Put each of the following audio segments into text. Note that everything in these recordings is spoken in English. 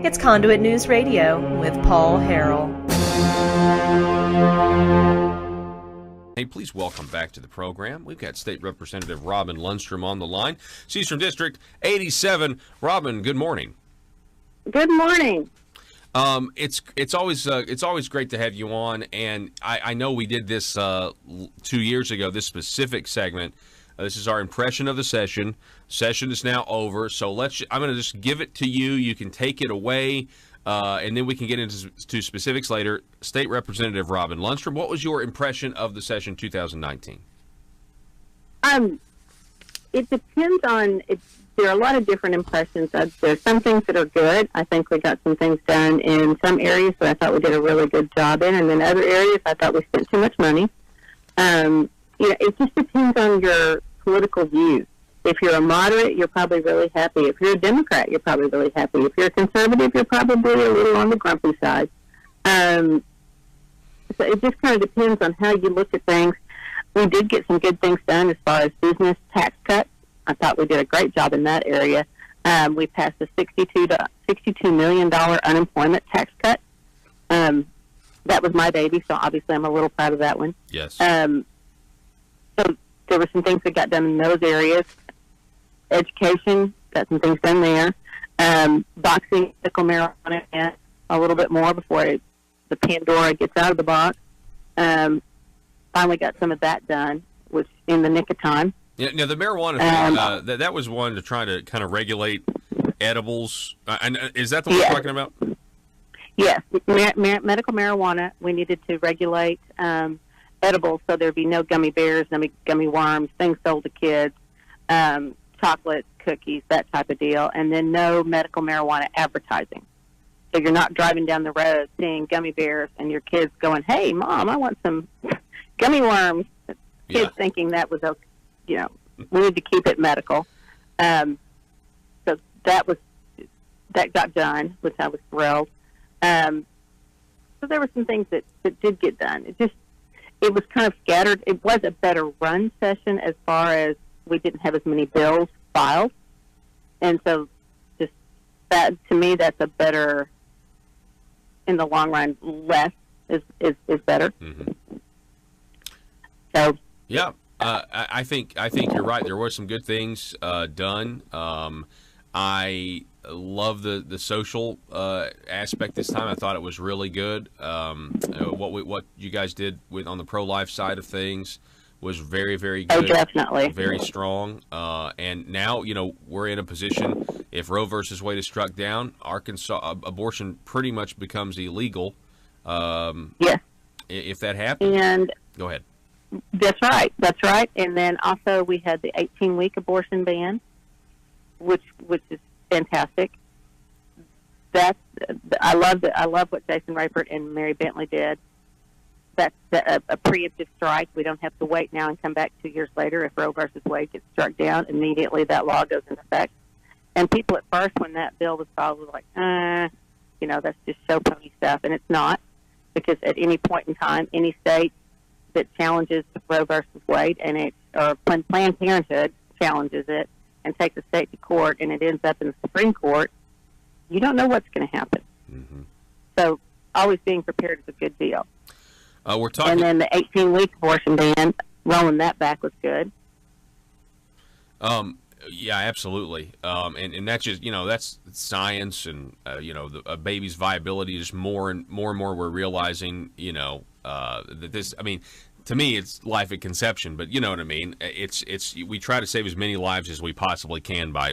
It's Conduit News Radio with Paul Harrell. Hey, please welcome back to the program. We've got State Representative Robin Lundstrum on the line. She's from District 87. Robin, good morning. Good morning. It's always great to have you on, and I know we did this 2 years ago. This specific segment. This is our impression of the session. Session is now over, so I'm going to just give it to you. You can take it away, and then we can get into specifics later. State Representative Robin Lundstrum, what was your impression of the session 2019? It depends on. There are a lot of different impressions. There's some things that are good. I think we got some things done in some areas that I thought we did a really good job in, and then other areas I thought we spent too much money. It just depends on your political views. If you're a moderate, you're probably really happy. If you're a Democrat, you're probably really happy. If you're a conservative, you're probably a little on the grumpy side. So it just kind of depends on how you look at things. We did get some good things done as far as business tax cuts. I thought we did a great job in that area. We passed a $62 million unemployment tax cut. That was my baby, so obviously I'm a little proud of that one. Yes. So there were some things that got done in those areas. Education, got some things done there. Boxing, medical marijuana, a little bit more before the Pandora gets out of the box. Finally got some of that done, which in the nick of time. Yeah, now the marijuana thing, that was one to try to kind of regulate edibles. Is that the one you're talking about? Yes, medical marijuana. We needed to regulate edibles, so there'd be no gummy bears, no gummy worms, things sold to kids, chocolate, cookies, that type of deal, and then no medical marijuana advertising. So you're not driving down the road seeing gummy bears and your kids going, "Hey, Mom, I want some gummy worms." Kids thinking that was okay. We need to keep it medical. So that got done, which I was thrilled. So there were some things that did get done. It was kind of scattered. It was a better run session as far as we didn't have as many bills filed. And so just that, to me, that's a better, in the long run, less is better. Mm-hmm. So. Yeah. I think you're right. There were some good things done. I love the social aspect this time. I thought it was really good. What you guys did on the pro-life side of things was very, very good. Oh, definitely. Very strong. And now, we're in a position, if Roe versus Wade is struck down, Arkansas abortion pretty much becomes illegal. Yes. If that happens. And go ahead. That's right. And then also we had the 18-week abortion ban, which is fantastic. I love what Jason Rayford and Mary Bentley did. That's a preemptive strike. We don't have to wait now and come back 2 years later. If Roe versus Wade gets struck down, immediately that law goes into effect. And people at first, when that bill was filed, was like, that's just show pony stuff, and it's not, because at any point in time, any state that challenges Roe versus Wade or Planned Parenthood challenges it and takes the state to court, and it ends up in the Supreme Court, you don't know what's going to happen. Mm-hmm. So always being prepared is a good deal. We're talking, and then the 18-week abortion ban, rolling that back was good. Yeah, absolutely. And that's just, that's science and, a baby's viability. Just more and more we're realizing, that this, to me, it's life at conception, but you know what I mean? We try to save as many lives as we possibly can by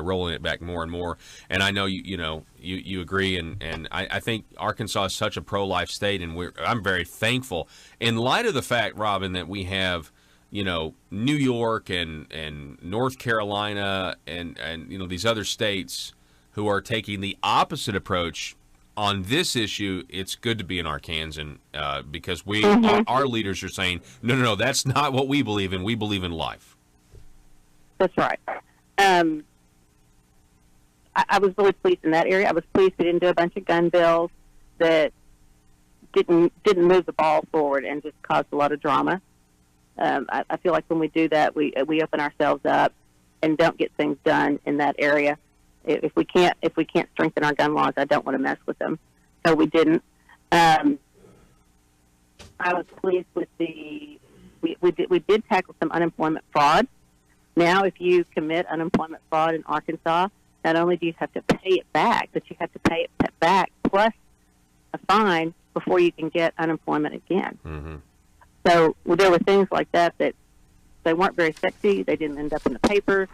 rolling it back more and more. And I know you agree. And I think Arkansas is such a pro-life state, and I'm very thankful in light of the fact, Robin, that we have, New York and North Carolina and these other states who are taking the opposite approach on this issue. It's good to be an Arkansan because our leaders are saying, no, that's not what we believe in. We believe in life. That's right. I was really pleased in that area. I was pleased we didn't do a bunch of gun bills that didn't move the ball forward and just caused a lot of drama. I feel like when we do that, we open ourselves up and don't get things done in that area. If we can't strengthen our gun laws, I don't want to mess with them. So we didn't. I was pleased with we did tackle some unemployment fraud. Now, if you commit unemployment fraud in Arkansas, not only do you have to pay it back, but you have to pay it back plus a fine before you can get unemployment again. Mm-hmm. So there were things like that they weren't very sexy. They didn't end up in the papers.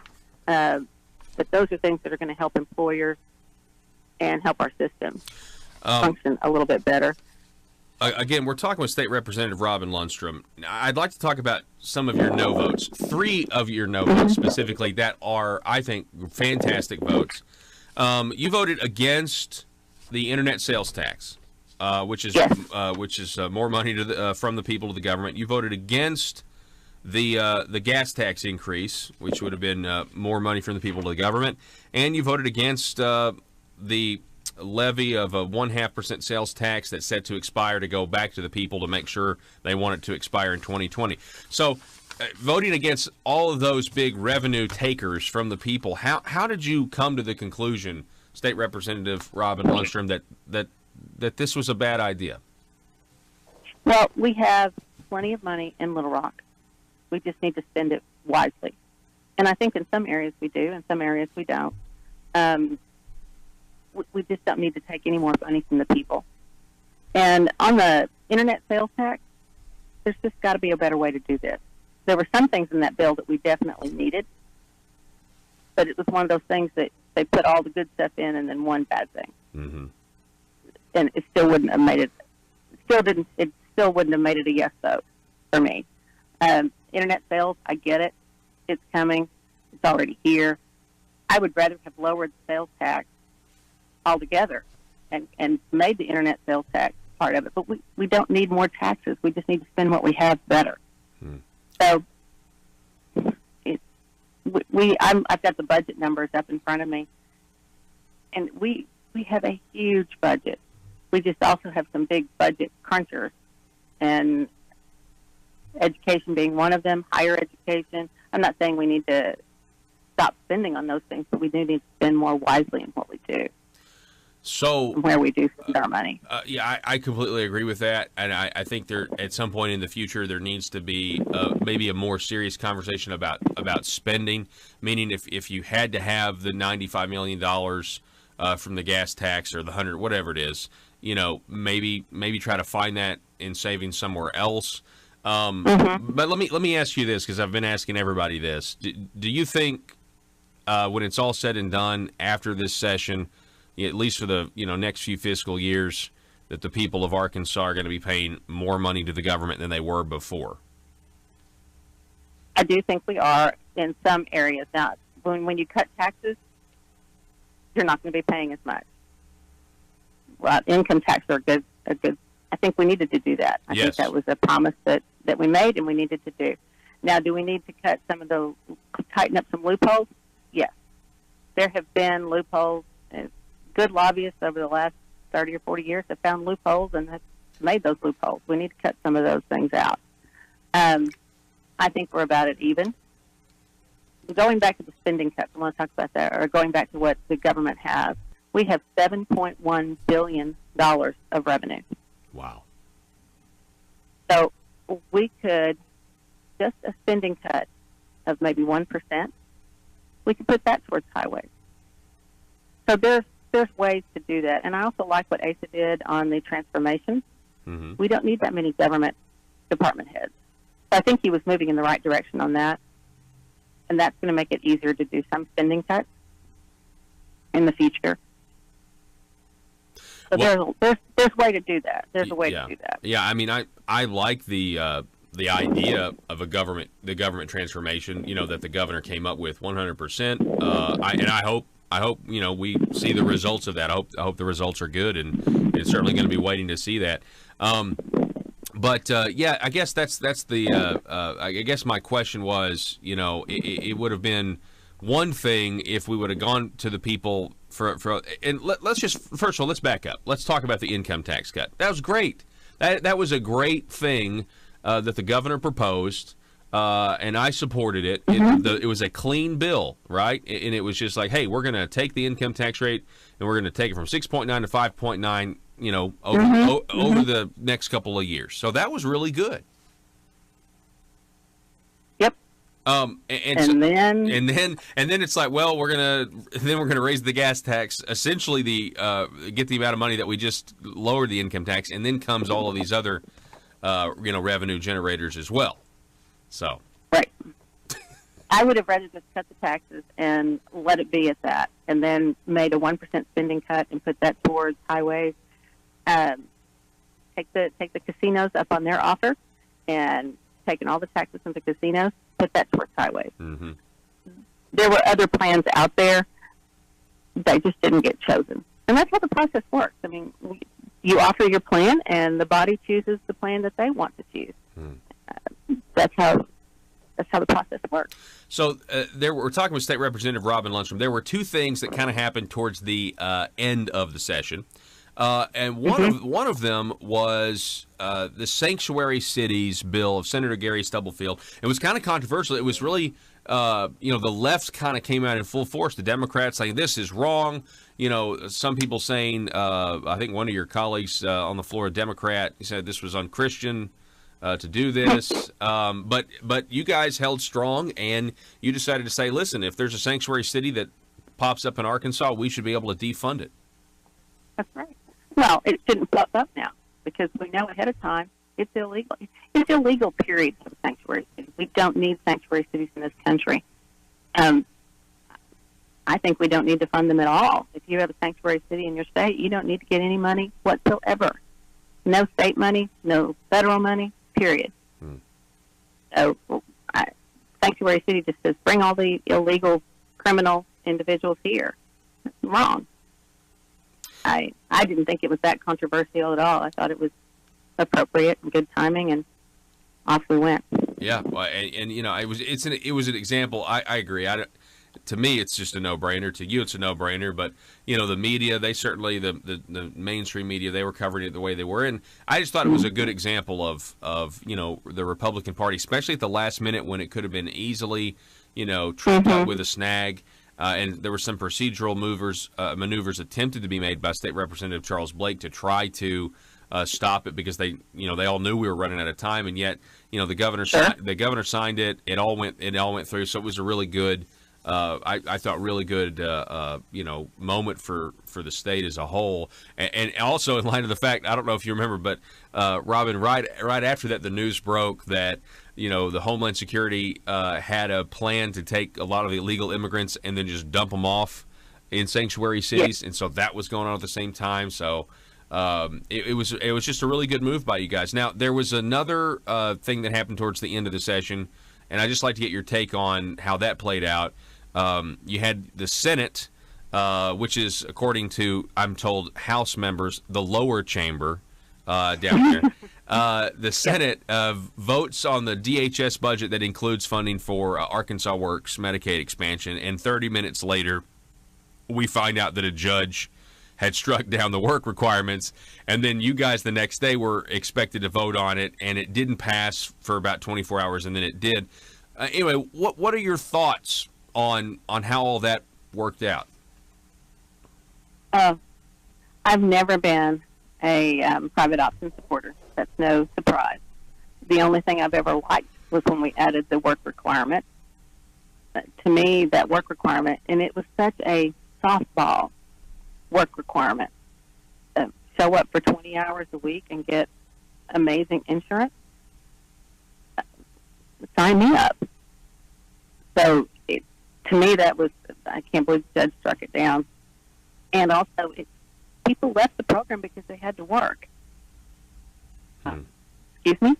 But those are things that are going to help employers and help our system function a little bit better. Again, we're talking with State Representative Robin Lundstrum. I'd like to talk about some of your no votes. 3 of your no votes specifically that are, I think, fantastic votes. You voted against the internet sales tax, which is more money from the people to the government. You voted against the gas tax increase, which would have been more money from the people to the government, and you voted against the levy of a 0.5% sales tax that's set to expire to go back to the people to make sure they want it to expire in 2020. So, voting against all of those big revenue takers from the people, how did you come to the conclusion, State Representative Robin Lundstrum, that this was a bad idea? Well, we have plenty of money in Little Rock. We just need to spend it wisely. And I think in some areas we do, in some areas we don't. We just don't need to take any more money from the people. And on the internet sales tax, there's just got to be a better way to do this. There were some things in that bill that we definitely needed, but it was one of those things that they put all the good stuff in and then one bad thing. Mm-hmm. And it still wouldn't have made it. It still wouldn't have made it a yes vote for me. Internet sales, I get it. It's coming. It's already here. I would rather have lowered the sales tax altogether and made the internet sales tax part of it. But we don't need more taxes. We just need to spend what we have better. So I've got the budget numbers up in front of me, and we have a huge budget. We just also have some big budget crunchers, and education being one of them, higher education. I'm not saying we need to stop spending on those things, but we do need to spend more wisely in what we do. So where we do spend our money. Yeah, I completely agree with that, and I think there at some point in the future there needs to be maybe a more serious conversation about spending. Meaning, if you had to have the $95 million from the gas tax or the 100, whatever it is, maybe try to find that in savings somewhere else. But let me ask you this, because I've been asking everybody this: do you think when it's all said and done after this session, at least for the next few fiscal years, that the people of Arkansas are going to be paying more money to the government than they were before? I do think we are in some areas. Now, when you cut taxes, you're not going to be paying as much. Well, income tax are a good. I think we needed to do that. I think that was a promise that we made, and we needed to do. Now, do we need to tighten up some loopholes? Yes. There have been loopholes. Good lobbyists over the last 30 or 40 years have found loopholes and have made those loopholes. We need to cut some of those things out. I think we're about it even. Going back to the spending cuts, I want to talk about that, or going back to what the government has. We have $7.1 billion of revenue. Wow. So we could, just a spending cut of maybe 1%, we could put that towards highways. So there's ways to do that. And I also like what Asa did on the transformation. Mm-hmm. We don't need that many government department heads. So I think he was moving in the right direction on that. And that's going to make it easier to do some spending cuts in the future. So there's a way to do that. There's a way to do that. Yeah, I mean, I like the idea of the government transformation, that the governor came up with 100%. I hope we see the results of that. I hope the results are good, and it's certainly going to be waiting to see that. But I guess that's the. I guess my question was, it would have been one thing if we would have gone to the people and let's just first of all, let's back up. Let's talk about the income tax cut. That was great. That was a great thing that the governor proposed. and I supported it. It was a clean bill, right? And it was just like, hey, we're going to take the income tax rate and we're going to take it from 6.9 to 5.9, over the next couple of years. So that was really good. Yep. And then it's like, well, we're gonna raise the gas tax, essentially get the amount of money that we just lowered the income tax, and then comes all of these other revenue generators as well. So right, I would have rather just cut the taxes and let it be at that, and then made a 1% spending cut and put that towards highways. Take the casinos up on their offer, and taking all the taxes from the casinos, put that towards highways. Mm-hmm. There were other plans out there that just didn't get chosen, and that's how the process works. I mean, you offer your plan, and the body chooses the plan that they want to choose. That's how the process works. So we're talking with State Representative Robin Lundstrum. There were two things that kind of happened towards the end of the session, and one of them was the Sanctuary Cities bill of Senator Gary Stubblefield. It was kind of controversial. It was really, the left kind of came out in full force. The Democrats saying this is wrong. Some people saying, I think one of your colleagues on the floor, a Democrat, he said this was unchristian to do this. But you guys held strong, and you decided to say, listen, if there's a sanctuary city that pops up in Arkansas, we should be able to defund it. That's right. Well, it shouldn't pop up now, because we know ahead of time it's illegal. It's illegal, period, for sanctuary cities. We don't need sanctuary cities in this country. I think we don't need to fund them at all. If you have a sanctuary city in your state, you don't need to get any money whatsoever. No state money, no federal money, period. So sanctuary city just says, bring all the illegal criminal individuals here. That's wrong. I didn't think it was that controversial at all. I thought it was appropriate and good timing, and off we went. Yeah, and it was an example. I agree. To me, it's just a no-brainer. To you, it's a no-brainer. But the media, they certainly the mainstream media, they were covering it the way they were, and I just thought it was a good example of the Republican Party, especially at the last minute when it could have been easily tripped up with a snag. And there were some procedural maneuvers attempted to be made by State Representative Charles Blake to try to stop it, because they all knew we were running out of time, and yet the governor signed it. It all went through. So it was a really good, I thought, really good moment for the state as a whole, and also in light of the fact, I don't know if you remember, but Robin, right after that, the news broke that the Homeland Security had a plan to take a lot of the illegal immigrants and then just dump them off in sanctuary cities, and so that was going on at the same time. So it was just a really good move by you guys. Now, there was another thing that happened towards the end of the session, and I'd just like to get your take on how that played out. You had the Senate, which is, according to, I'm told, House members, the lower chamber down there. The Senate votes on the DHS budget that includes funding for Arkansas Works Medicaid expansion, and 30 minutes later, we find out that a judge had struck down the work requirements, and then you guys the next day were expected to vote on it, and it didn't pass for about 24 hours, and then it did. Anyway, what are your thoughts on how all that worked out? I've never been a private option supporter. That's no surprise. The only thing I've ever liked was when we added the work requirement. To me, that work requirement, and it was such a softball work requirement. Show up for 20 hours a week and get amazing insurance. Sign me up. So to me, that was, I can't believe the judge struck it down. And also, people left the program because they had to work. Excuse me?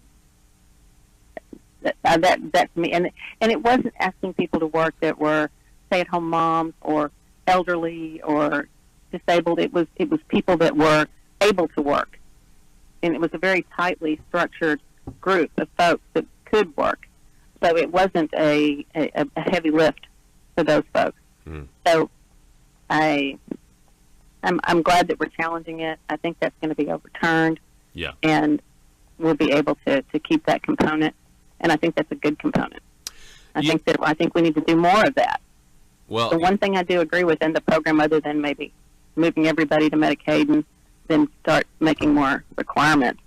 That to me, and it wasn't asking people to work that were stay-at-home moms or elderly or disabled. It was people that were able to work, and it was a very tightly structured group of folks that could work. So it wasn't a heavy lift for those folks. So I'm glad that we're challenging it. I think that's going to be overturned. Yeah. And we'll be able to keep that component. and I think that's a good component. I Yeah. think we need to do more of that. Well, The one thing I do agree with in the program, other than maybe moving everybody to Medicaid and then start making more requirements.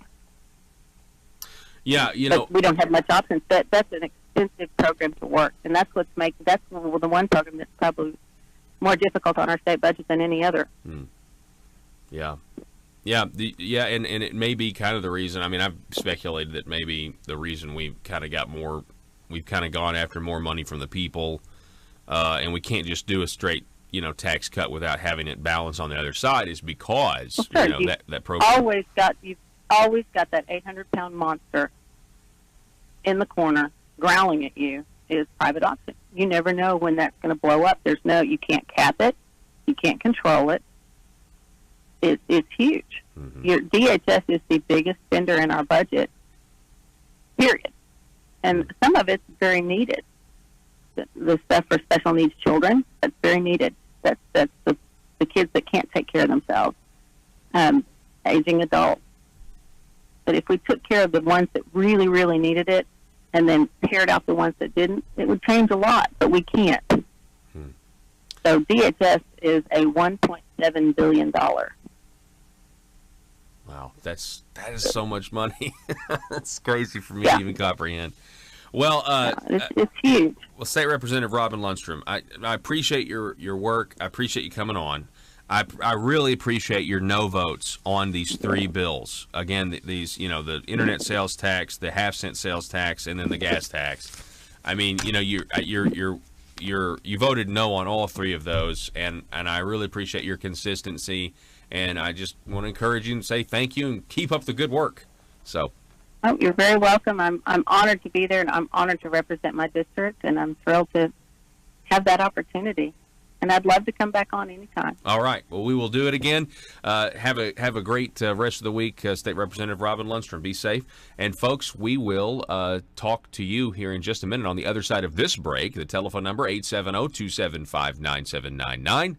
yeah, But we don't have much options. That's an expensive program to work, and that's the one program that's probably more difficult on our state budget than any other. yeah. And it may be kind of the reason. I mean, I've speculated that maybe the reason we've kind of gone after more money from the people, and we can't just do a straight, tax cut without having it balance on the other side is because, Well, sure, that program. You've always got that 800-pound monster in the corner growling at you is private auction. You never know when that's going to blow up. You can't cap it. You can't control it. It's huge. Mm-hmm. Your DHS is the biggest spender in our budget, period. And some of it's very needed. The stuff for special needs children, that's very needed. That's the kids that can't take care of themselves, aging adults. But if we took care of the ones that really, really needed it and then paired out the ones that didn't, it would change a lot, but we can't. So DHS is a $1.7 billion. Wow, that is so much money. That's crazy for me to even comprehend. Well, it's huge. Well, State Representative Robin Lundstrum, I appreciate your work. I appreciate you coming on. I really appreciate your no votes on these three bills. Again, these the internet sales tax, the half-cent sales tax, and then the gas tax. I mean, you voted no on all three of those, and I really appreciate your consistency. And I just want to encourage you and say thank you and keep up the good work. So. Oh, you're very welcome. I'm honored to be there, and I'm honored to represent my district, and I'm thrilled to have that opportunity. And I'd love to come back on anytime. All right. Well, we will do it again. Have a great rest of the week, State Representative Robin Lundstrum. Be safe. And, folks, we will talk to you here in just a minute on the other side of this break. The telephone number, 870-275-9799.